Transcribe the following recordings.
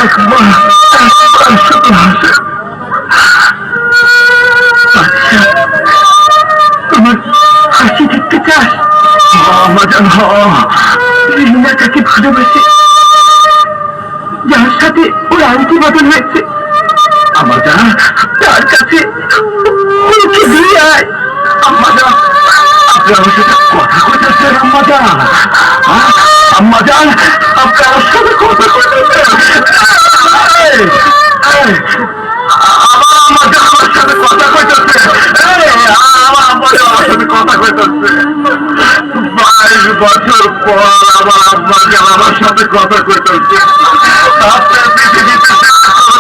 একবার শুধু হাসে। আচ্ছা, তোমার হাসি দেখতে চাস? আমাজান, রিনা তাকে ভালোবাসে, যার সাথে ওর আংটি বদল হয়েছে। আমাজান, তার কাছে ওকে দিয়ে আয়। আমাজান, আপনি আমার সাথে কথা কইতেছেন? আমাজান, আম্মাজান, আপনি আমার সাথে কথা কইতেছেন? আমার আম্মাজান আমার সাথে কথা কইতেছে। আমার আম্মাজান আমার সাথে কথা কইতেছে। 22 বছর পর আমার আম্মাজান আমার সাথে কথা কইতেছে। আপনার পৃথিবীতে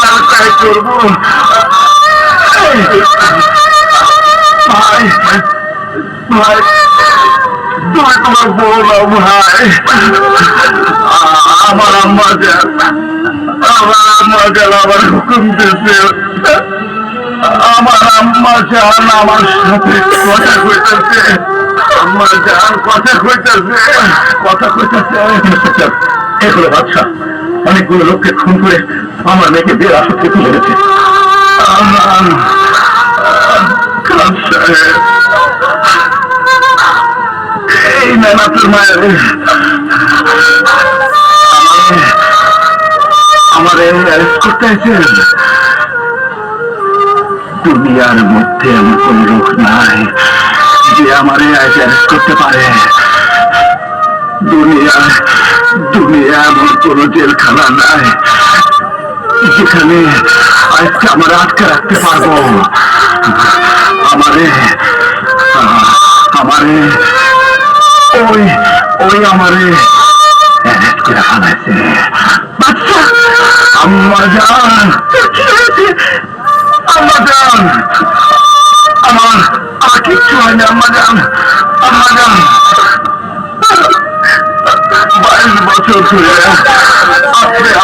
আমি তাই করবো। ভাই ভাই, তুমি তোমার বউ নাও ভাই। আমার আম্মাজান আমার হুকুম দিয়েছে। আমার আম্মাজান আমার সাথে কথা কইতেছে। আম্মাজান কথা কইতেছে। এগুলো বাদশাহ অনেকগুলো লোককে খুন করে আমার মেয়েকে বিয়ের আসর থেকে তুলে গেছে। এই নেন আপনার মায়ের। আমার অ্যারেস্ট করতে আছেন? দুনিয়ার মধ্যে এমন কোন লোক নাই যে আমার অ্যারেস্ট করতে পারে। দুনিয়া এমন কোন জেলখানা নাই যেখানে আজকে আমার আটকে রাখতে পারবো। আমারে ওই আমারে অ্যারেস্ট করে ফেলাইছে। বাচ্চা আম্মাজান, আম্মাজান, আমার কিচ্ছু হয়নি। আম্মাজান 22 বছর ধরে